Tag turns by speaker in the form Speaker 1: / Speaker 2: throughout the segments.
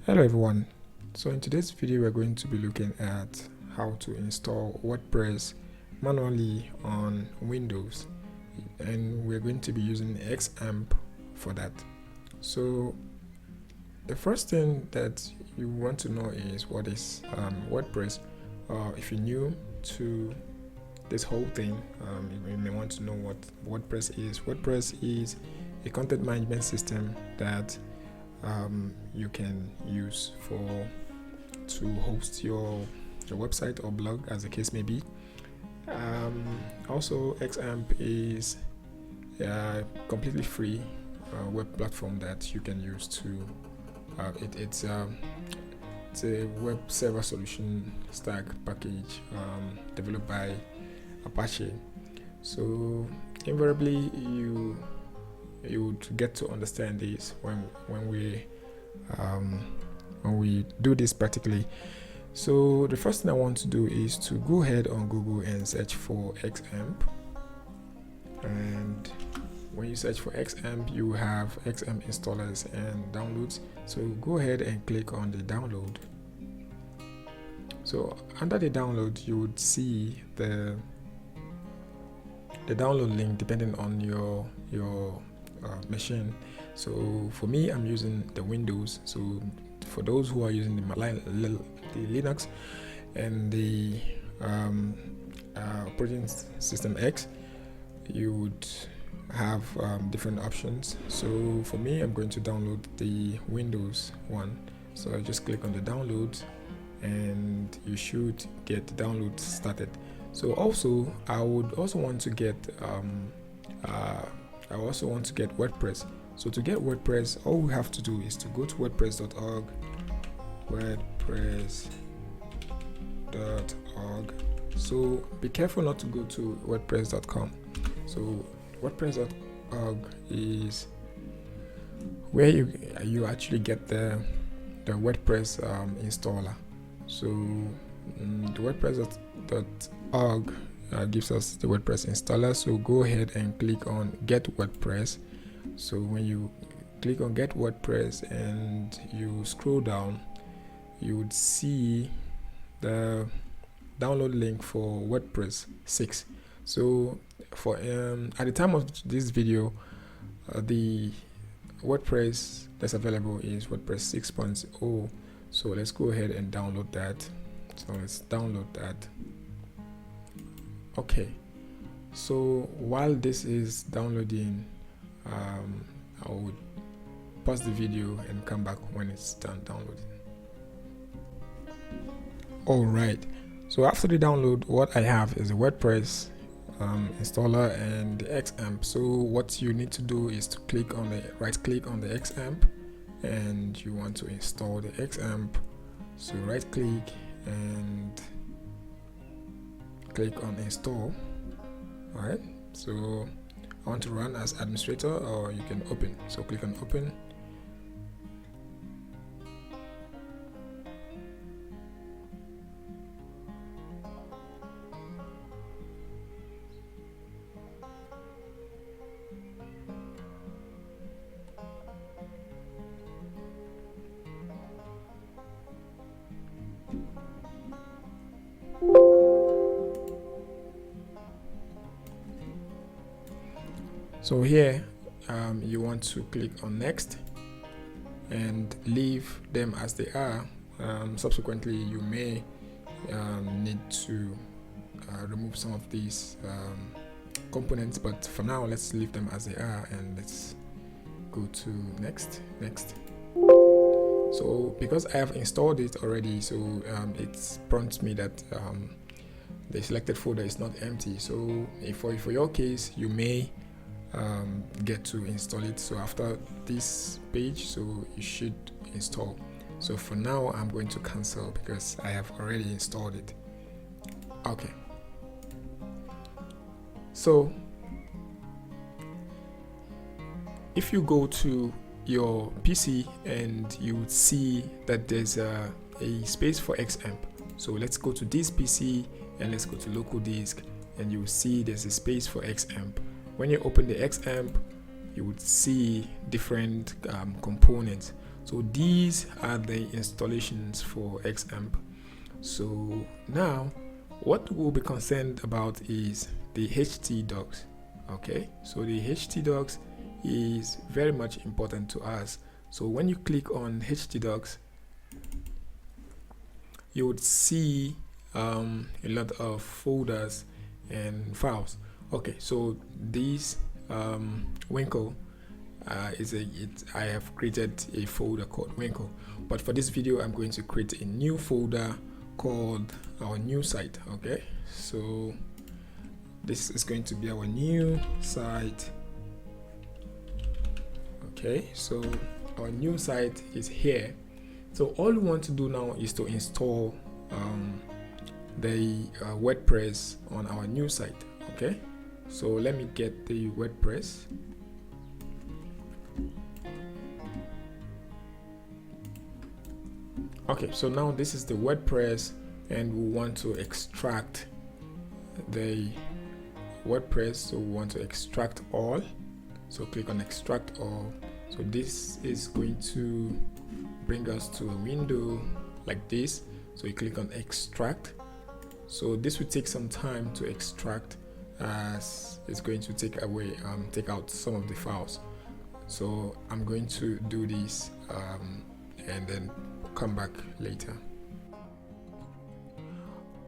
Speaker 1: Hello everyone. So in today's video we're going to be looking at how to install WordPress manually on Windows, and we're going to be using Xampp for that. So the first thing that you want to know is what is WordPress. If you're new to this whole thing, you may want to know what WordPress is. WordPress is a content management system that you can use to host your website or blog, as the case may be. Also, Xampp is a completely free web platform that you can use to it's a web server solution stack package developed by Apache. So invariably you would get to understand this when we do this practically. So the first thing I want to do is to go ahead on Google and search for Xampp, and when you search for Xampp you have Xampp installers and downloads. So go ahead and click on the download. So under the download you would see the download link depending on your machine. So for me, I'm using the Windows. So for those who are using the Linux and the operating system X, you would have different options. So for me, I'm going to download the Windows one. So I just click on the download and you should get the download started. So also I would also want to get WordPress. So to get WordPress, all we have to do is to go to wordpress.org, wordpress.org. So be careful not to go to wordpress.com. So wordpress.org is where you actually get the WordPress installer. So the wordpress.org gives us the WordPress installer. So go ahead and click on Get WordPress. So when you click on Get WordPress and you scroll down, you would see the download link for WordPress 6. So for at the time of this video, the WordPress that's available is WordPress 6.0. So let's go ahead and download that. So let's download that. Okay, so while this is downloading, I would pause the video and come back when it's done downloading. Alright, so after the download, what I have is a WordPress installer and the Xampp. So what you need to do is to right click on the Xampp, and you want to install the Xampp. So right click and click on install. Alright, so I want to run as administrator, or you can open. So click on open. So here you want to click on next and leave them as they are. Subsequently you may need to remove some of these components, but for now let's leave them as they are, and let's go to next. So because I have installed it already, so it prompts me that the selected folder is not empty. So for your case, you may get to install it. So after this page, so you should install. So for now I'm going to cancel because I have already installed it. Okay, so if you go to your PC and you would see that there's a space for Xampp. So let's go to this PC and let's go to local disk, and you will see there's a space for Xampp. When you open the Xampp, you would see different components. So these are the installations for Xampp. So now what we'll be concerned about is the htdocs. Okay, so the htdocs is very much important to us. So when you click on htdocs, you would see a lot of folders and files. Okay, so this Winkle I have created a folder called Winkle, but for this video I'm going to create a new folder called our new site. Okay, so this is going to be our new site. Okay, so our new site is here. So all we want to do now is to install the WordPress on our new site. Okay, so let me get the WordPress. Okay, so now this is the WordPress, and we want to extract the WordPress. So we want to extract all. So click on extract all. So this is going to bring us to a window like this. So you click on extract. So this will take some time to extract, as it's going to take out some of the files. So I'm going to do this and then come back later.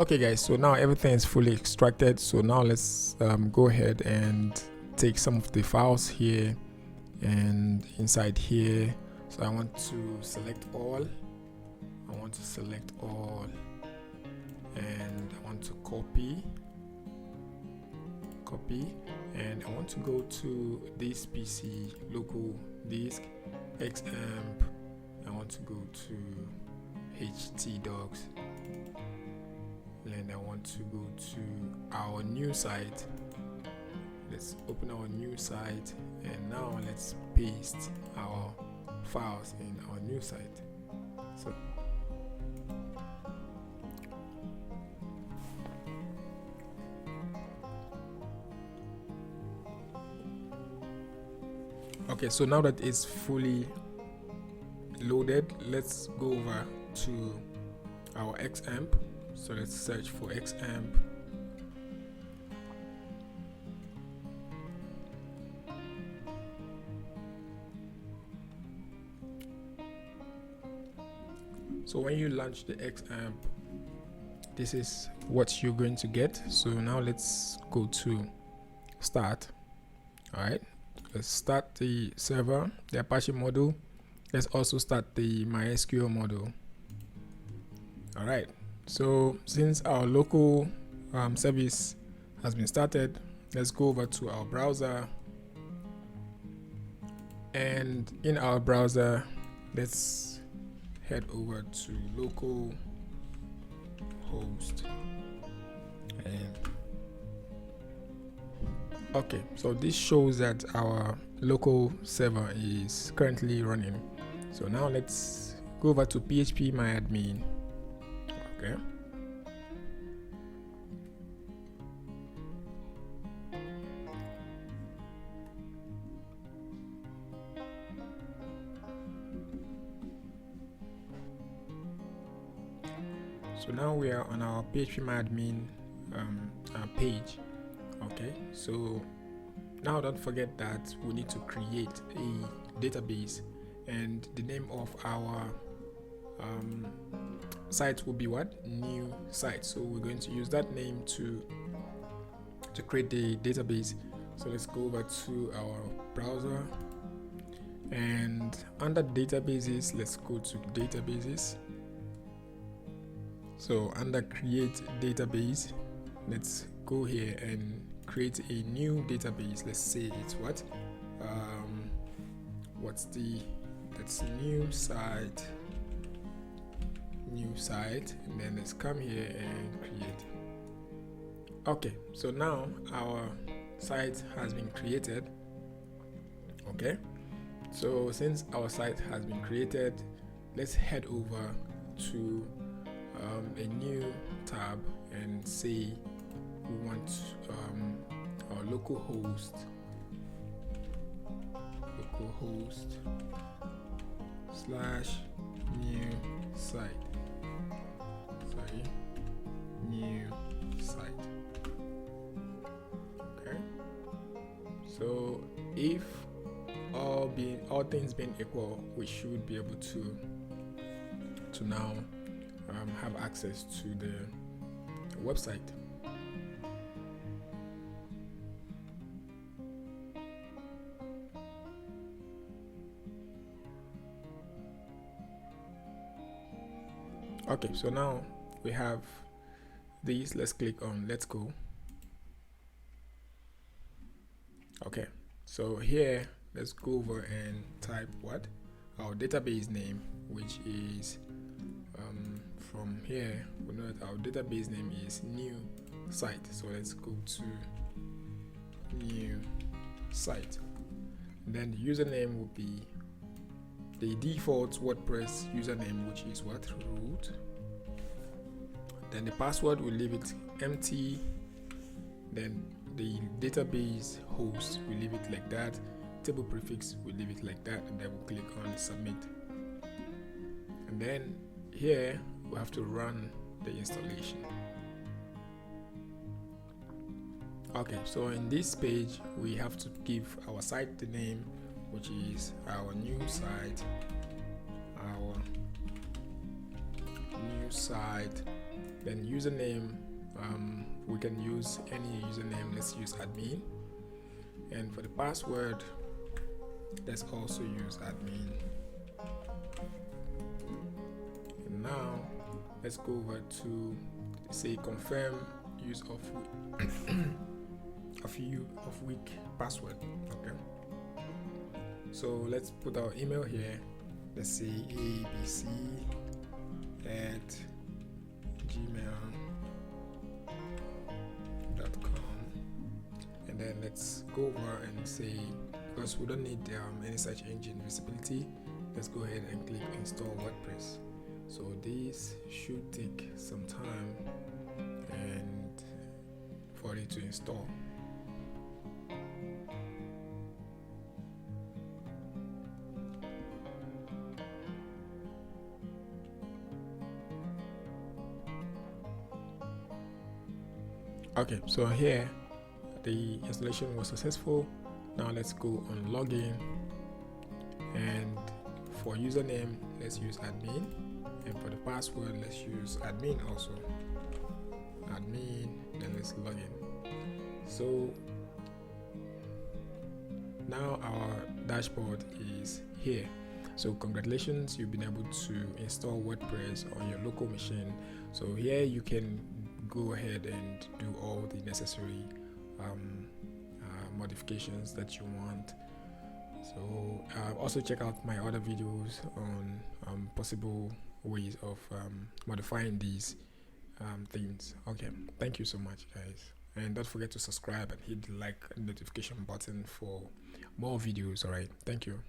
Speaker 1: Okay guys, so now everything is fully extracted. So now let's go ahead and take some of the files here and inside here. So I want to select all. And I want to copy, and I want to go to this PC local disk Xampp. I want to go to htdocs, and I want to go to our new site. Let's open our new site, and now let's paste our files in our new site. So okay, so now that it's fully loaded, let's go over to our Xampp. So let's search for Xampp. So when you launch the Xampp, this is what you're going to get. So now let's go to start. All right, let's start the server, the Apache model. Let's also start the MySQL model. All right, so since our local service has been started, let's go over to our browser, and in our browser let's head over to local host. And okay, so this shows that our local server is currently running. So now let's go over to phpMyAdmin. Okay, so now we are on our phpMyAdmin page. Okay, so now don't forget that we need to create a database, and the name of our site will be what? New site. So we're going to use that name to create the database. So let's go over to our browser, and under databases, let's go to databases. So under create database, let's go here and create a new database. Let's say it's what? That's new site, and then let's come here and create. Okay, so now our site has been created. Okay, so since our site has been created, let's head over to a new tab and say we want our local host slash new site. Sorry, new site. Okay. So if all things being equal, we should be able to now have access to the website. Okay, so now we have these. Let's click on let's go. Okay, so here let's go over and type what our database name, which is from here we know that our database name is new site. So let's go to new site, and then the username will be the default WordPress username, which is what, root. Then the password, will leave it empty. Then the database host, we leave it like that. Table prefix, we leave it like that, and then we'll click on submit. And then here we have to run the installation. Okay, so in this page we have to give our site the name, which is our new site, then username, we can use any username. Let's use admin, and for the password, let's also use admin. And now let's go over to say confirm use of weak password. Okay, so let's put our email here. Let's say abc@gmail.com, and then let's go over and say, because we don't need any search engine visibility, let's go ahead and click install WordPress. So this should take some time and for it to install. Okay, so here the installation was successful. Now let's go on login, and for username let's use admin, and for the password let's use admin also, admin, then let's log in. So now our dashboard is here. So congratulations, you've been able to install WordPress on your local machine. So here you can go ahead and do all the necessary modifications that you want. So also check out my other videos on possible ways of modifying these things. Okay, thank you so much, guys, and don't forget to subscribe and hit the like and notification button for more videos. All right, thank you.